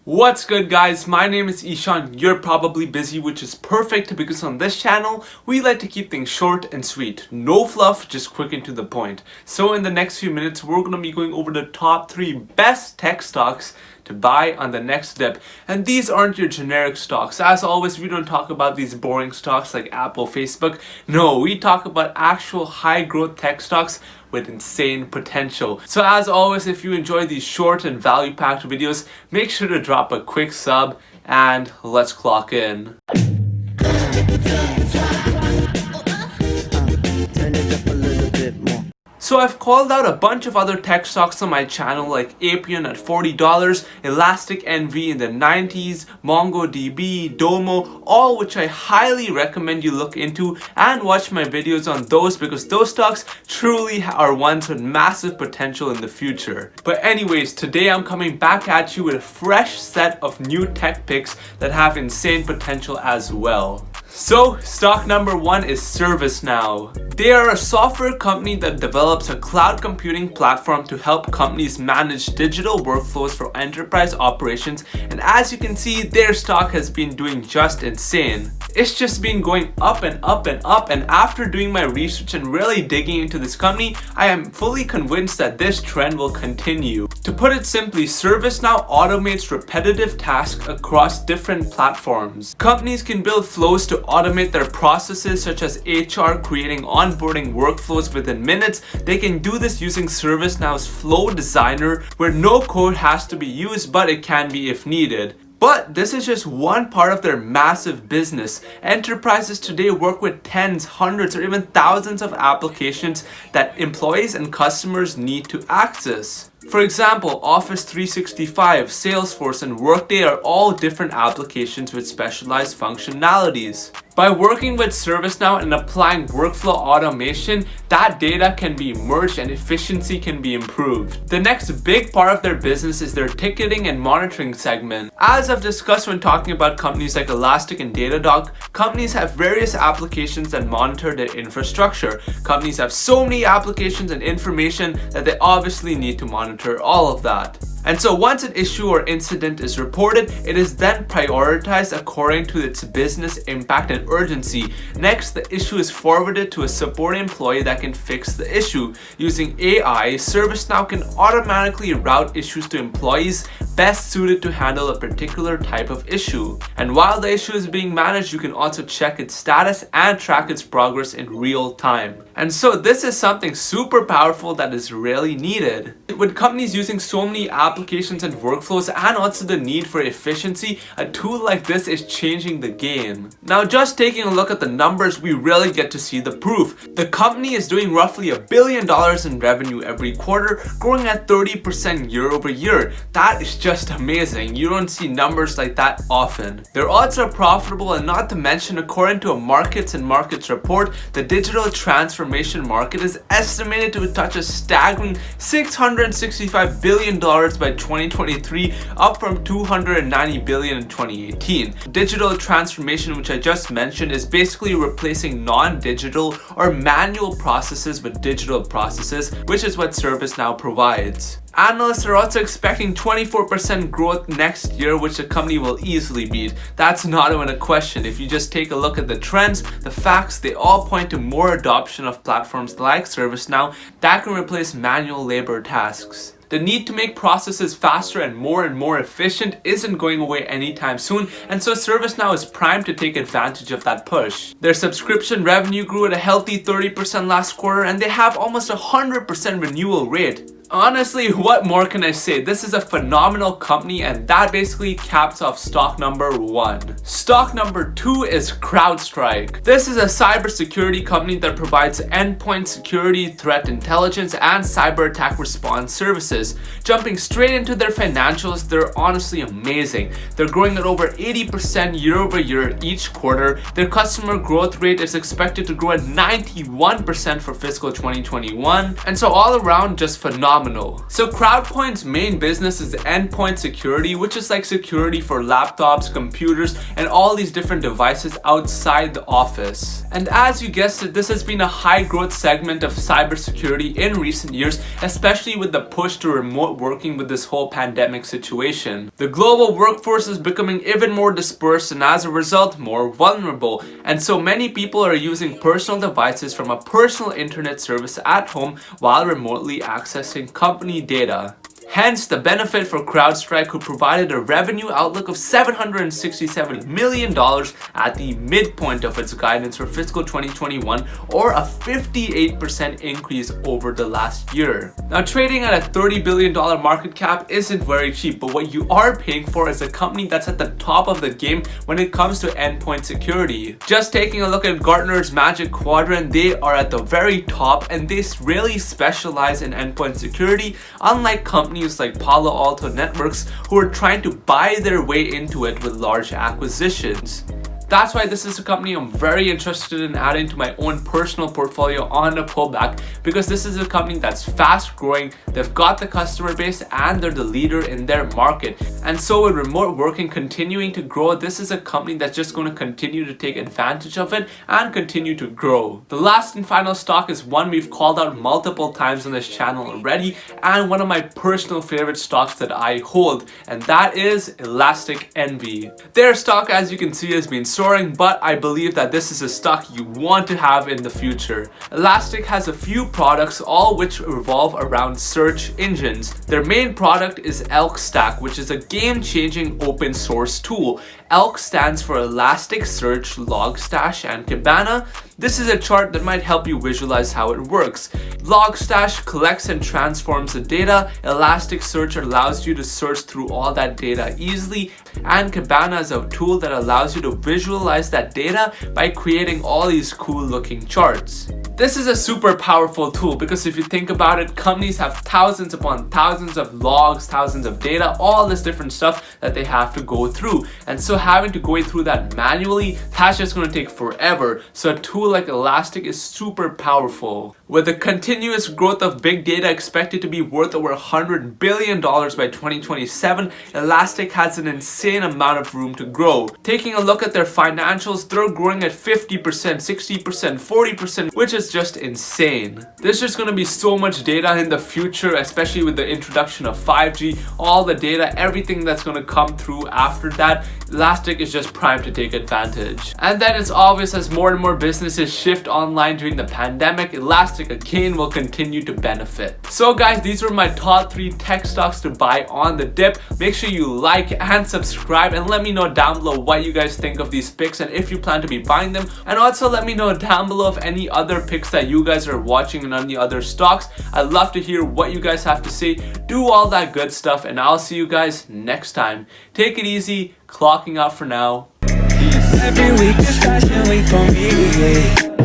What's good guys, my name is Ishan. You're probably busy, which is perfect because on this channel, we like to keep things short and sweet. No fluff, just quick and to the point. So in the next few minutes, we're going to be going over the top 3 best tech stocks to buy on the next dip. And these aren't your generic stocks. As always, we don't talk about these boring stocks like Apple, Facebook. No, we talk about actual high growth tech stocks with insane potential. So as always, if you enjoy these short and value packed videos, make sure to drop a quick sub and let's clock in. So I've called out a bunch of other tech stocks on my channel like Appian at $40, Elastic NV in the 90s, MongoDB, Domo, all which I highly recommend you look into and watch my videos on those because those stocks truly are ones with massive potential in the future. But anyways, today I'm coming back at you with a fresh set of new tech picks that have insane potential as well. So, stock number 1 is Servicenow. They are a software company that develops a cloud computing platform to help companies manage digital workflows for enterprise operations, and as you can see, their stock has been doing just insane. It's just been going up and up and up, and after doing my research and really digging into this company, I am fully convinced that this trend will continue. To put it simply, Servicenow automates repetitive tasks across different platforms. Companies can build flows to automate their processes such as HR, creating onboarding workflows within minutes. They can do this using Servicenow's Flow Designer, where no code has to be used, but it can be if needed. But this is just one part of their massive business. Enterprises today work with tens, hundreds, or even thousands of applications that employees and customers need to access. For example, Office 365, Salesforce, and Workday are all different applications with specialized functionalities. By working with Servicenow and applying workflow automation, that data can be merged and efficiency can be improved. The next big part of their business is their ticketing and monitoring segment. As I've discussed when talking about companies like Elastic and Datadog, companies have various applications that monitor their infrastructure. Companies have so many applications and information that they obviously need to monitor all of that. And so once an issue or incident is reported, it is then prioritized according to its business impact and urgency. Next, the issue is forwarded to a support employee that can fix the issue. Using AI, Servicenow can automatically route issues to employees best suited to handle a particular type of issue. And while the issue is being managed, you can also check its status and track its progress in real time. And so this is something super powerful that is really needed. With companies using so many applications and workflows and also the need for efficiency, a tool like this is changing the game. Now just taking a look at the numbers, we really get to see the proof. The company is doing roughly $1 billion in revenue every quarter, growing at 30% year over year. That is just amazing. You don't see numbers like that often. Their odds are profitable, and not to mention, according to a Markets and Markets report, the digital transformation market is estimated to touch a staggering $665 billion by 2023, up from $290 billion in 2018. Digital transformation, which I just mentioned, is basically replacing non-digital or manual processes with digital processes, which is what Servicenow provides. Analysts are also expecting 24% growth next year, which the company will easily beat. That's not even a question. If you just take a look at the trends, the facts, they all point to more adoption of platforms like Servicenow that can replace manual labor tasks. The need to make processes faster and more efficient isn't going away anytime soon, and so Servicenow is primed to take advantage of that push. Their subscription revenue grew at a healthy 30% last quarter, and they have almost 100% renewal rate. Honestly, what more can I say? This is a phenomenal company, and that basically caps off stock number 1. Stock number 2 is Crowdstrike. This is a cybersecurity company that provides endpoint security, threat intelligence, and cyber attack response services. Jumping straight into their financials, they're honestly amazing. They're growing at over 80% year over year each quarter. Their customer growth rate is expected to grow at 91% for fiscal 2021, and so all around just phenomenal phenomenal. So CrowdPoint's main business is endpoint security, which is like security for laptops, computers, and all these different devices outside the office. And as you guessed it, this has been a high growth segment of cybersecurity in recent years, especially with the push to remote working with this whole pandemic situation. The global workforce is becoming even more dispersed and as a result more vulnerable, and so many people are using personal devices from a personal internet service at home while remotely accessing company data. Hence, the benefit for Crowdstrike, who provided a revenue outlook of $767 million at the midpoint of its guidance for fiscal 2021, or a 58% increase over the last year. Now, trading at a $30 billion market cap isn't very cheap, but what you are paying for is a company that's at the top of the game when it comes to endpoint security. Just taking a look at Gartner's Magic Quadrant, they are at the very top and they really specialize in endpoint security, unlike companies like Palo Alto Networks who are trying to buy their way into it with large acquisitions. That's why this is a company I'm very interested in adding to my own personal portfolio on a pullback, because this is a company that's fast growing, they've got the customer base, and they're the leader in their market. And so with remote working continuing to grow, this is a company that's just going to continue to take advantage of it and continue to grow. The last and final stock is one we've called out multiple times on this channel already, and one of my personal favorite stocks that I hold, and that is Elastic Envy. Their stock, as you can see, has been soaring, but I believe that this is a stock you want to have in the future. Elastic has a few products, all which revolve around search engines. Their main product is ElkStack, which is a game-changing open source tool. Elk stands for Elasticsearch, Logstash, and Kibana. This is a chart that might help you visualize how it works. Logstash collects and transforms the data, Elasticsearch allows you to search through all that data easily, and Kibana is a tool that allows you to visualize that data by creating all these cool looking charts. This is a super powerful tool because if you think about it, companies have thousands upon thousands of logs, thousands of data, all this different stuff that they have to go through. And so having to go through that manually, that's just going to take forever. So a tool like Elastic is super powerful. With the continuous growth of big data expected to be worth over $100 billion by 2027, Elastic has an insane amount of room to grow. Taking a look at their financials, they're growing at 50%, 60%, 40%, which is just insane. There's just going to be so much data in the future, especially with the introduction of 5G, all the data, everything that's going to come through after that. Elastic is just primed to take advantage. And then it's obvious, as more and more businesses shift online during the pandemic, Elastic again will continue to benefit. So guys, these were my top 3 tech stocks to buy on the dip. Make sure you like and subscribe and let me know down below what you guys think of these picks and if you plan to be buying them. And also let me know down below of any other picks that you guys are watching and any other stocks. I'd love to hear what you guys have to say. Do all that good stuff, and I'll see you guys next time. Take it easy. Clocking out for now. Peace. Every week is fashion week for me.